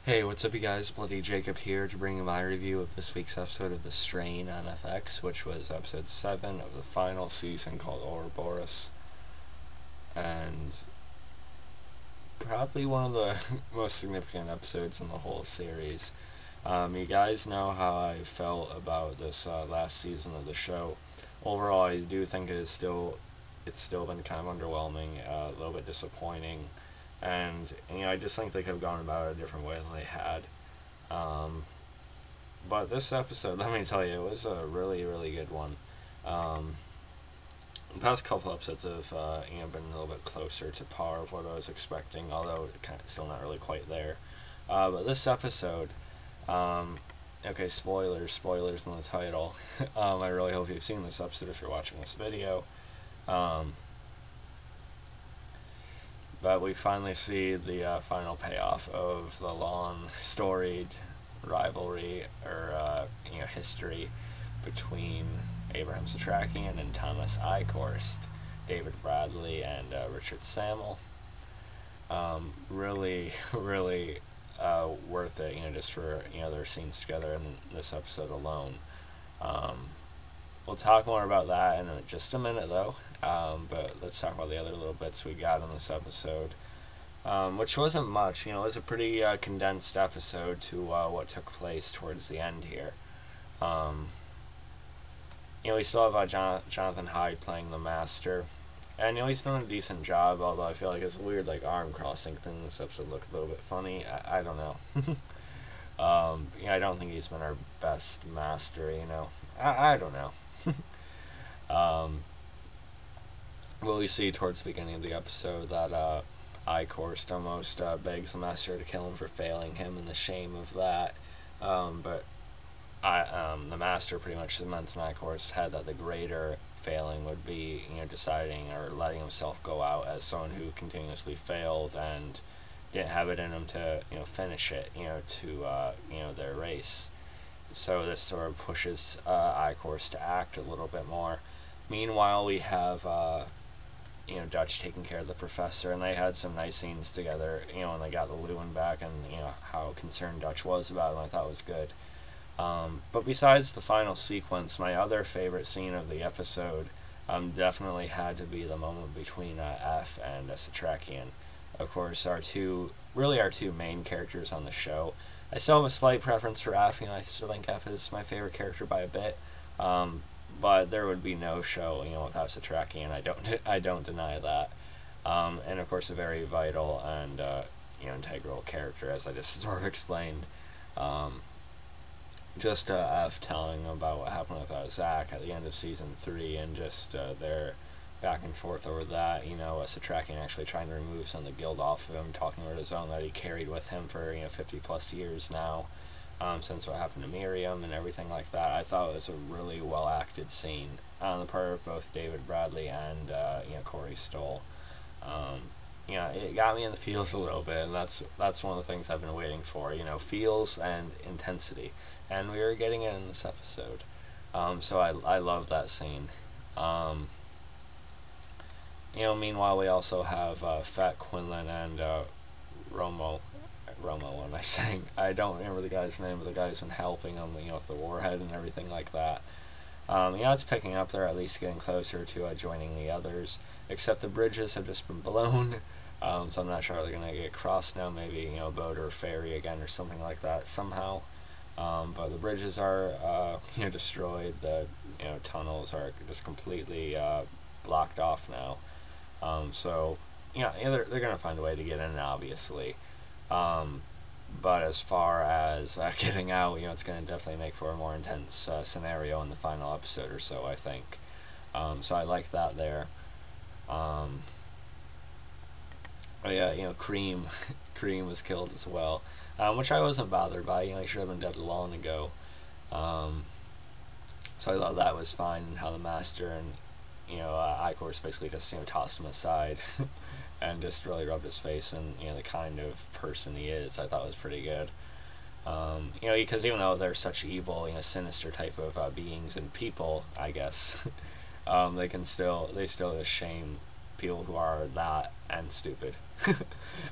Hey, what's up you guys? Bloody Jacob here to bring you my review of this week's episode of The Strain on FX, which was episode 7 of the final season called Ouroboros. And probably one of the most significant episodes in the whole series. You guys know how I felt about this last season of the show. Overall, I do think it's still been kind of underwhelming, a little bit disappointing. And, I just think they could have gone about it a different way than they had. But this episode, let me tell you, it was a really, really good one. The past couple episodes have been a little bit closer to par of what I was expecting, although still not really quite there. But this episode, okay, spoilers in the title. I really hope you've seen this episode if you're watching this video. But we finally see the final payoff of the long, storied rivalry or history between Abraham Setrakian and Thomas Eichorst, David Bradley and Richard Sammel. Really, really worth it, just for their scenes together in this episode alone. We'll talk more about that in just a minute, though. But let's talk about the other little bits we got in this episode, which wasn't much. It was a pretty condensed episode to what took place towards the end here. We still have Jonathan Hyde playing the Master, and he's done a decent job. Although I feel like his weird arm crossing thing in this episode looked a little bit funny. I don't know. I don't think he's been our best Master. I don't know. Well, we see towards the beginning of the episode that Eichorst almost begs the Master to kill him for failing him, and the shame of that. But the Master pretty much cements in Eichorst's head that the greater failing would be, deciding or letting himself go out as someone who continuously failed and didn't have it in him to, finish it, to their race. So this sort of pushes Eichorst to act a little bit more. Meanwhile, we have Dutch taking care of the professor, and they had some nice scenes together. When they got the Lewin back, and how concerned Dutch was about him, I thought was good. But besides the final sequence, my other favorite scene of the episode definitely had to be the moment between Eph and Setrakian. Of course, our two main characters on the show. I still have a slight preference for Eph. I still think Eph is my favorite character by a bit. But there would be no show, without Setrakian. I don't deny that. And of course, a very vital and integral character, as I just sort of explained. Just Eph telling about what happened with Zach at the end of season 3, and just their back and forth over that. Setrakian actually trying to remove some of the guilt off of him, talking about his own that he carried with him for 50 plus years now, since what happened to Miriam and everything like that. I thought it was a really well acted scene on the part of both David Bradley and Corey Stoll. It got me in the feels a little bit, and that's one of the things I've been waiting for. Feels and intensity, and we were getting it in this episode. So I love that scene. Meanwhile, we also have Fet, Quinlan, and Romo, what am I saying? I don't remember the guy's name, but the guy's been helping him, with the warhead and everything like that. It's picking up. They're at least getting closer to joining the others, except the bridges have just been blown, so I'm not sure they're going to get crossed now, maybe, a boat or a ferry again or something like that somehow. But the bridges are, destroyed. The, tunnels are just completely blocked off now. So, they're going to find a way to get in, obviously. But as far as getting out, it's going to definitely make for a more intense scenario in the final episode or so, I think. So I like that there. Cream was killed as well, which I wasn't bothered by. He should have been dead long ago. So I thought that was fine, and how the Master and Eichorst basically just tossed him aside and just really rubbed his face in the kind of person he is. I thought was pretty good. Because even though they're such evil, sinister type of beings and people, I guess, they still just shame people who are that and stupid.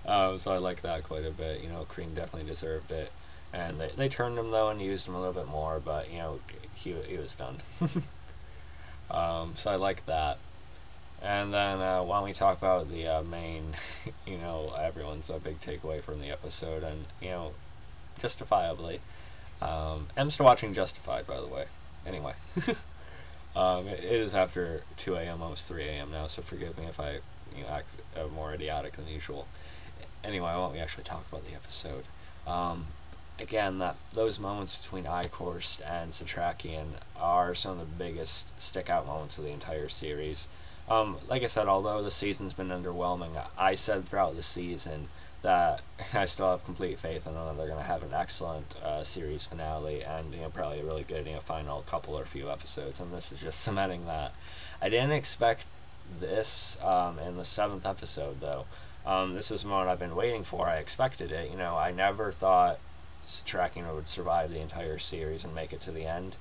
So I like that quite a bit. Cream definitely deserved it. And they turned him, though, and used him a little bit more, but, he was done. So I like that. And then why don't we talk about the main, everyone's big takeaway from the episode, and, justifiably. I'm still watching Justified, by the way. Anyway. It is after 2 a.m., almost 3 a.m. now, so forgive me if I act more idiotic than usual. Anyway, why don't we actually talk about the episode? Again, those moments between Eichorst and Setrakian are some of the biggest stick-out moments of the entire series. Like I said, although the season's been underwhelming, I said throughout the season that I still have complete faith in them that they're going to have an excellent series finale and probably a really good final couple or few episodes, and this is just cementing that. I didn't expect this in the 7th episode, though. This is what I've been waiting for. I expected it. I never thought Setrakian would survive the entire series and make it to the end,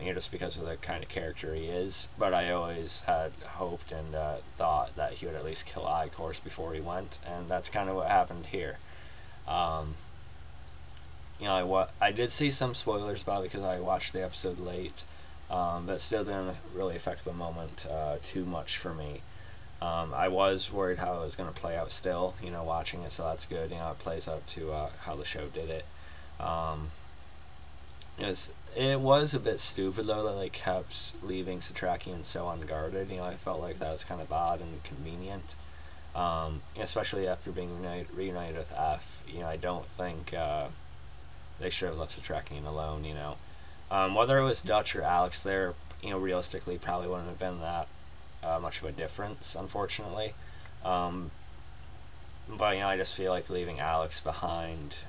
just because of the kind of character he is, but I always had hoped and thought that he would at least kill Eichorst before he went, and that's kind of what happened here. I did see some spoilers about it because I watched the episode late, but still didn't really affect the moment too much for me. I was worried how it was going to play out still, watching it, so that's good. It plays up to how the show did it. It was a bit stupid, though, that they kept leaving Setrakian so unguarded. I felt like that was kind of odd and convenient, especially after being reunited with Eph. I don't think they should have left Setrakian alone, Whether it was Dutch or Alex there, realistically probably wouldn't have been that much of a difference, unfortunately. But I just feel like leaving Alex behind,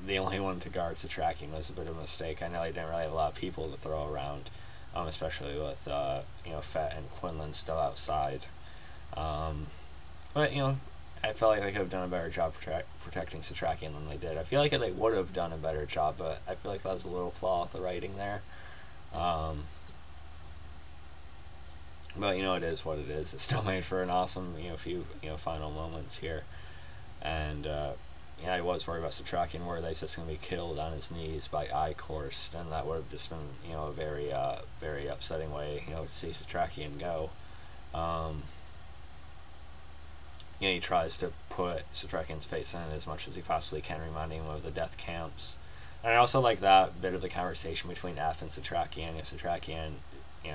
the only one to guard Setrakian, was a bit of a mistake. I know he didn't really have a lot of people to throw around, especially with Fet and Quinlan still outside. But I felt like they could have done a better job protecting Setrakian than they did. I feel like they would have done a better job, but I feel like that was a little flaw with the writing there. But it is what it is. It still made for an awesome few final moments here, and I was worried about Setrakian, where he's just going to be killed on his knees by Eichorst, and that would have just been a very very upsetting way to see Setrakian go. He tries to put Setrakian's face in it as much as he possibly can, reminding him of the death camps. And I also like that bit of the conversation between Eph and Setrakian. Setrakian,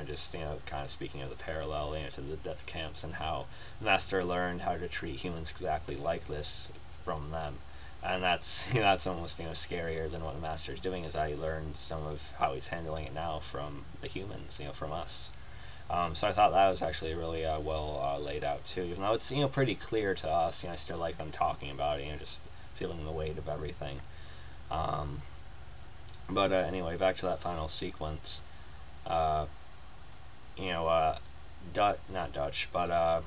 just kind of speaking of the parallel to the death camps, and how the Master learned how to treat humans exactly like this from them. And that's almost scarier than what the Master's doing, is that he learned some of how he's handling it now from the humans, from us. So I thought that was actually really well laid out too, even though it's pretty clear to us. I still like them talking about it, just feeling the weight of everything. But anyway, back to that final sequence. Not Dutch, but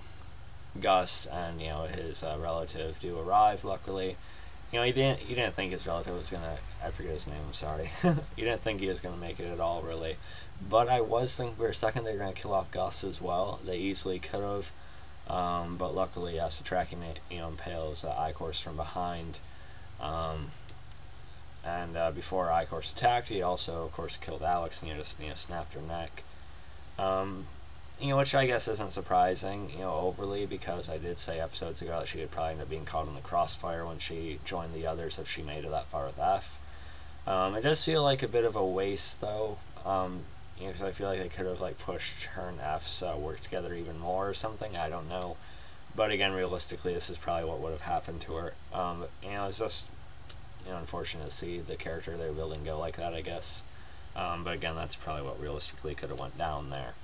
Gus and his relative do arrive. Luckily, he didn't think his relative was gonna. I forget his name. I'm sorry. He didn't think he was gonna make it at all, really. But I was thinking for a second they were gonna kill off Gus as well. They easily could have, but luckily, Setrakian impales Eichorst from behind. And before Eichorst attacked, he also, of course, killed Alex and just snapped her neck. Which I guess isn't surprising, overly, because I did say episodes ago that she would probably end up being caught in the crossfire when she joined the others if she made it that far with Eph. It does feel like a bit of a waste, though, because I feel like they could have pushed her and F's work together even more or something. I don't know, but again, realistically, this is probably what would have happened to her. It's just unfortunate to see the character they're building go like that, I guess. But again, that's probably what realistically could have went down there.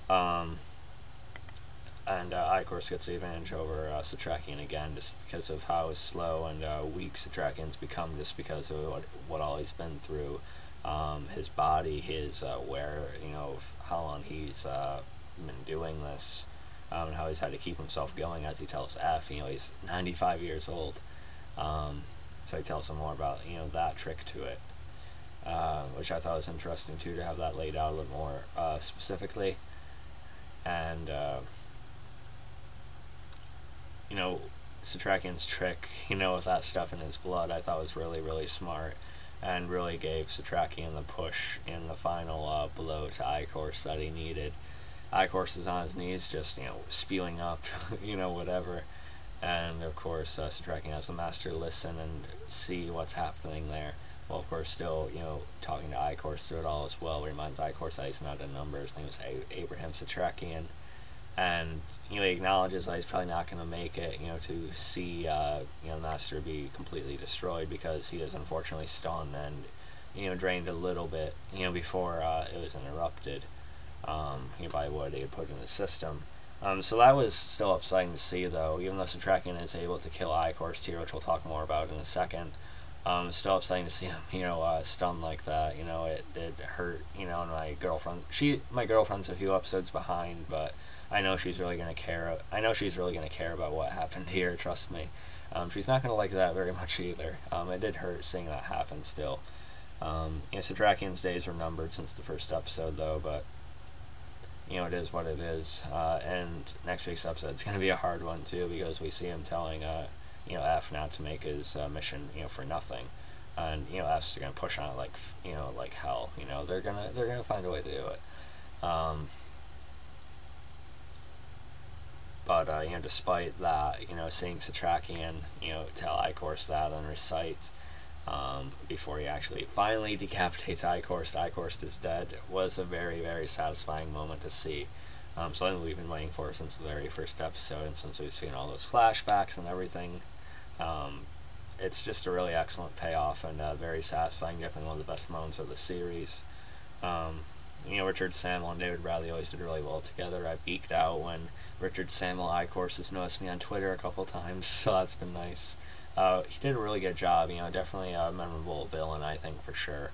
And Eichorst gets the advantage over Setrakian again, just because of how slow and weak Setrakian's become, just because of what all he's been through. His body, his how long he's been doing this, and how he's had to keep himself going, as he tells Eph. He's 95 years old. So he tells him more about that trick to it, which I thought was interesting too, to have that laid out a little more specifically. and you know, Setrakian's trick, you know, with that stuff in his blood, I thought was really, really smart, and really gave Setrakian the push in the final blow to Eichorst that he needed. Eichorst is on his knees, just, you know, spewing up, you know, whatever. And of course, Setrakian has the master listen and see what's happening there. Well, of course, still, you know, talking to Eichorst through it all as well. Reminds Eichorst that he's not a number. His name is Abraham Setrakian. And, you know, he acknowledges that he's probably not going to make it, you know, to see, you know, Master be completely destroyed, because he is unfortunately stunned and, you know, drained a little bit, you know, before it was interrupted, you know, by what he had put in the system. So that was still upsetting to see, though, even though Setrakian is able to kill Eichorst here, which we'll talk more about in a second. It's still upsetting to see him, you know, stunned like that. You know, it did hurt, you know, and my girlfriend's a few episodes behind, but I know she's really going to care. I know she's really going to care about what happened here, trust me. She's not going to like that very much either. It did hurt seeing that happen still. You know, Setrakian's days are numbered since the first episode, though, but, you know, it is what it is. And next week's episode is going to be a hard one, too, because we see him telling, you know, Eph not to make his mission, you know, for nothing. And, you know, F's going to push on it like, you know, like hell. You know, they're gonna find a way to do it. But, you know, despite that, you know, seeing Setrakian, you know, tell Eichorst that and recite, before he actually finally decapitates Eichorst is dead, was a very, very satisfying moment to see. Something we've been waiting for since the very first episode, and since we've seen all those flashbacks and everything. It's just a really excellent payoff, and very satisfying, definitely one of the best moments of the series. You know, Richard Sammel and David Bradley always did really well together. I've geeked out when Richard Sammel Eichorst has noticed me on Twitter a couple times, so that's been nice. He did a really good job, you know, definitely a memorable villain, I think, for sure.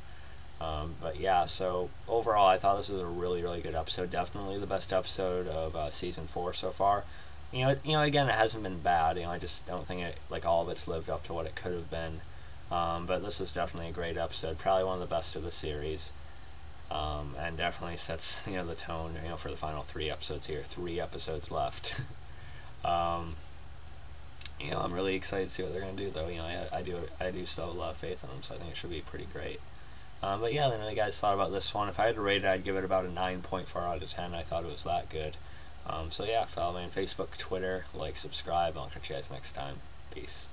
But yeah, so overall, I thought this was a really, really good episode. Definitely the best episode of season 4 so far. You know, again, it hasn't been bad. You know, I just don't think all of it's lived up to what it could have been. But this is definitely a great episode, probably one of the best of the series. And definitely sets, you know, the tone, you know, for the final 3 episodes here. 3 episodes left. You know, I'm really excited to see what they're gonna do, though. You know, I do still have a lot of faith in them, so I think it should be pretty great. But yeah, let me know what you guys thought about this one. If I had to rate it, I'd give it about a 9.4 out of 10. I thought it was that good. So yeah, follow me on Facebook, Twitter, like, subscribe, and I'll catch you guys next time. Peace.